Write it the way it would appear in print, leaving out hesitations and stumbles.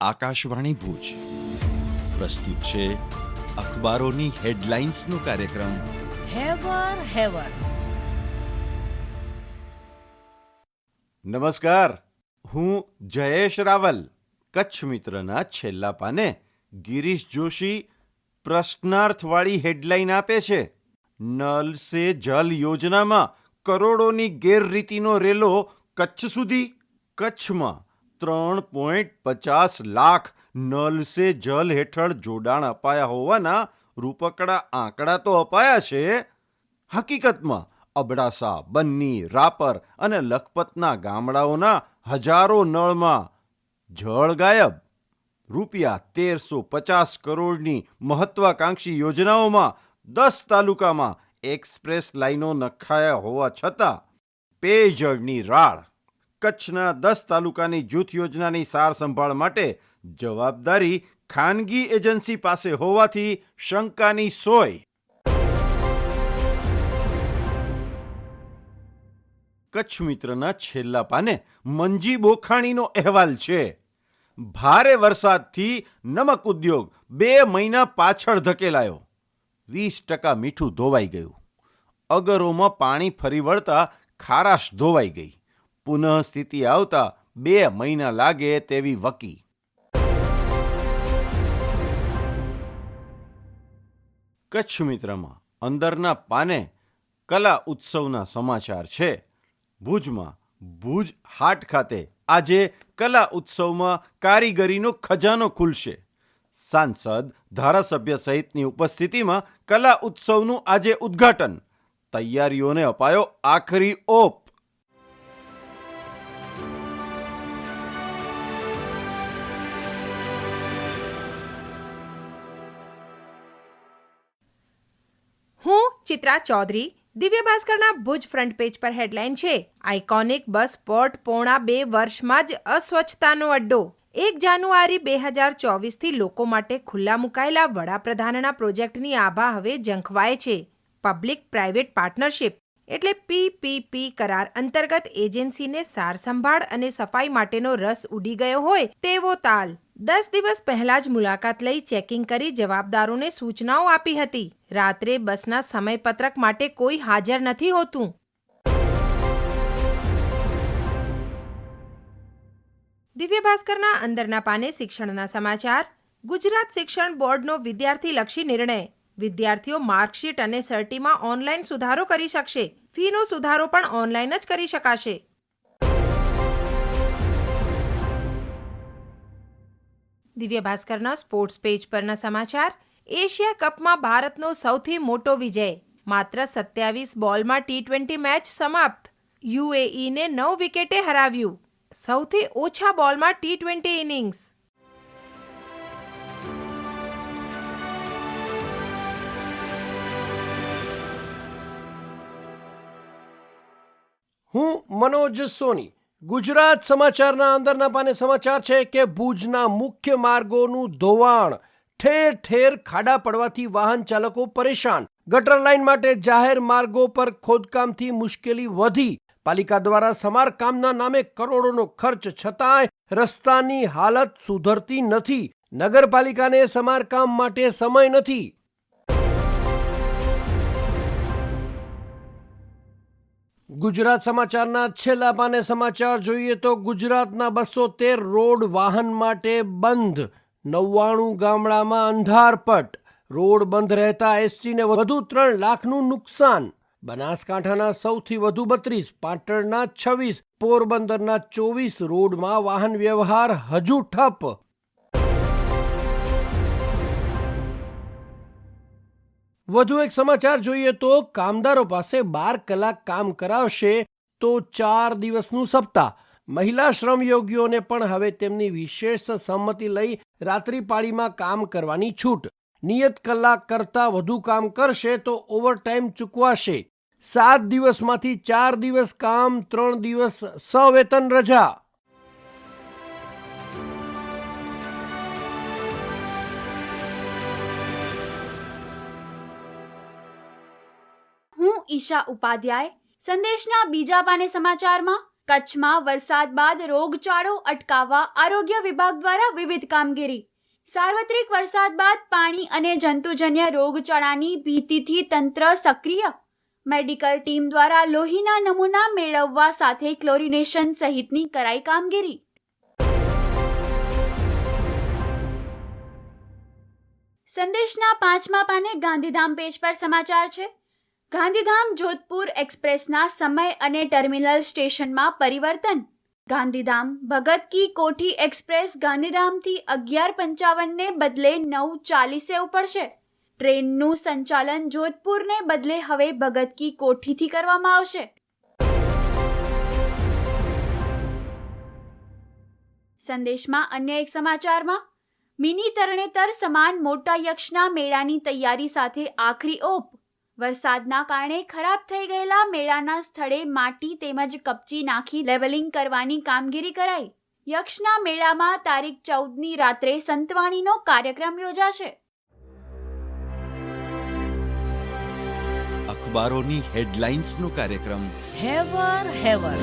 આકાશવાણી ભુજ પ્રસ્તુત છે અખબારોની હેડલાઇન્સનો કાર્યક્રમ હેવર હેવર. નમસ્કાર, હું જયેશ રાવલ. કચ્છ મિત્રના છેલ્લા પાને ગિરીશ જોશી પ્રશ્નાર્થવાળી હેડલાઇન આપે છે. નલ સે જલ યોજનામાં કરોડોની ગેરરીતિનો રેલો કચ્છ સુધી. કચ્છમાં 3.50 લાખ નલ સે જલ હેઠળ જોડાણ અપાયા હોવાના રૂપકડા આંકડા તો અપાયા છે. હકીકતમાં અબડાસા, બન્ની, રાપર અને લખપતના ગામડાઓના હજારો નળમાં જળ ગાયબ. રૂપિયા 1350 કરોડની મહત્વાકાંક્ષી યોજનાઓમાં 10 તાલુકામાં એક્સપ્રેસ લાઇનો નખાયા હોવા છતાં પેયજળની રાળ. કચ્છના 10 તાલુકાની જૂથ યોજનાની સાર સંભાળ માટે જવાબદારી ખાનગી એજન્સી પાસે હોવાથી શંકાની સોય. કચ્છ મિત્રના છેલ્લા પાને મંજી બોખાણીનો અહેવાલ છે. ભારે વરસાદથી નમક ઉદ્યોગ 2 મહિના પાછળ ધકેલાયો. 20% મીઠું ધોવાઈ ગયું. અગરોમાં પાણી ફરી વળતા ખારાશ ધોવાઈ ગઈ. પુનઃ સ્થિતિ આવતા 2 મહિના લાગે તેવી વકી. કચ્છ મિત્રમાં અંદરના પાને કલા ઉત્સવના સમાચાર છે. ભુજમાં ભુજ હાટ ખાતે આજે કલા ઉત્સવમાં કારીગરીનો ખજાનો ખુલશે. સાંસદ, ધારાસભ્ય સહિતની ઉપસ્થિતિમાં કલા ઉત્સવનું આજે ઉદ્ઘાટન. તૈયારીઓને અપાયો આખરી ઓપ. હું ચિત્રા ચૌધરી. દિવ્ય ભાસ્કરના ભુજ ફ્રન્ટ પેજ પર હેડલાઇન છે, આઇકોનિક બસ સ્પોટ પોણા 2 વર્ષમાં જ અસ્વચ્છતાનો અડ્ડો. 1 જાન્યુઆરી 2024થી લોકો માટે ખુલ્લા મુકાયેલા વડાપ્રધાનના પ્રોજેક્ટની આભા હવે ઝંખવાય છે. પબ્લિક પ્રાઇવેટ પાર્ટનરશિપ એટલે PPP કરાર અંતર્ગત એજન્સીને સાર સંભાળ અને સફાઈ માટેનો રસ ઉડી ગયો હોય તેવો તાલ. 10 દિવસ પહેલા જ મુલાકાત લઈ ચેકિંગ કરી જવાબદારોને સૂચનાઓ આપી હતી. રાત્રે બસના સમયપત્રક માટે કોઈ હાજર નથી હોતું. દિવ્ય ભાસ્કરના અંદરના પાને શિક્ષણના સમાચાર. ગુજરાત શિક્ષણ બોર્ડનો વિદ્યાર્થીલક્ષી નિર્ણય. વિદ્યાર્થીઓ માર્કશીટ અને સર્ટીમાં ઓનલાઈન સુધારો કરી શકશે. ફીનો સુધારો પણ ઓનલાઈન જ કરી શકાશે. દિવ્ય ભાસ્કરના સ્પોર્ટ્સ પેજ પરના સમાચાર. એશિયા કપમાં ભારતનો સૌથી મોટો વિજય. માત્ર 27 બોલમાં T20 મેચ સમાપ્ત. UAEને 9 વિકેટે હરાવ્યું. સૌથી ઓછા બોલમાં T20 ઇનિંગ્સ. હું મનોજ સોની. ગુજરાત સમાચારના અંદરના પાને સમાચાર છે કે ભુજના મુખ્ય માર્ગોનું ધોવાણ. ઠેર ઠેર ખાડા પડવાથી વાહન ચાલકો પરેશાન. ગટર લાઇન માટે જાહેર માર્ગો પર ખોદકામથી મુશ્કેલી વધી. પાલિકા દ્વારા સમારકામના નામે કરોડોનો ખર્ચ છતાંય રસ્તાની હાલત સુધરતી નથી. નગરપાલિકાને સમારકામ માટે સમય નથી. ગુજરાત સમાચારના છેલ્લા પાને સમાચાર જોઈએ તો ગુજરાતના 213 રોડ વાહન માટે બંધ. 99 ગામડામાં અંધારપટ. રોડ બંધ રહેતા એસટીને વધુ 3 લાખનું નુકસાન. બનાસકાંઠાના સૌથી વધુ 32, પાટણના 26, પોરબંદરના 24 રોડમાં વાહન વ્યવહાર હજુ ઠપ. વધુ એક સમાચાર જોઈએ તો કામદારો પાસે 12 કલાક કામ કરાવશે તો 4 દિવસનું સપ્તાહ. મહિલા શ્રમયોગીઓને પણ હવે તેમની વિશેષ સંમતિ લઈ રાત્રિપાળીમાં કામ કરવાની છૂટ. નિયત કલાક કરતાં વધુ કામ કરશે તો ઓવરટાઈમ ચૂકવાશે. 7 દિવસમાંથી 4 દિવસ કામ, 3 દિવસ સવેતન રજા. હું ઈશા ઉપાધ્યાય. સંદેશના બીજા પાને સમાચારમાં કચ્છમાં વરસાદ બાદ રોગચાળો અટકાવવા આરોગ્ય વિભાગ દ્વારા વિવિધ કામગીરી. સાર્વત્રિક વરસાદ બાદ પાણી અને જંતુજન્ય રોગચાળાની ભીતિથી તંત્ર સક્રિય. મેડિકલ ટીમ દ્વારા લોહીના નમૂના મેળવવા સાથે ક્લોરિનેશન સહિતની કરાઈ કામગીરી. સંદેશના 5મા પાને ગાંધીધામ પેજ પર સમાચાર છે. ગાંધીધામ જોધપુર એક્સપ્રેસના સમય અને ટર્મિનલ સ્ટેશનમાં પરિવર્તન. ગાંધીધામ ભગત કી કોઠી એક્સપ્રેસ ગાંધીધામથી 11:55 ને બદલે 9:40 ઉપડશે. ટ્રેનનું સંચાલન જોધપુરને બદલે હવે ભગત કી કોઠીથી કરવામાં આવશે. સંદેશમાં અન્ય એક સમાચારમાં મિની તરણેતર સમાન મોટા યક્ષના મેળાની તૈયારી સાથે આખરી ઓપ. વરસાદના કારણે ખરાબ થઈ ગયેલા મેળાના સ્થળે માટી તેમજ કપચી નાખી લેવલિંગ કરવાની કામગીરી કરાઈ. યક્ષના મેળામાં તારીખ 14ની રાત્રે સંતવાણીનો કાર્યક્રમ યોજાશે. અખબારોની હેડલાઇન્સનો કાર્યક્રમ હેવર હેવર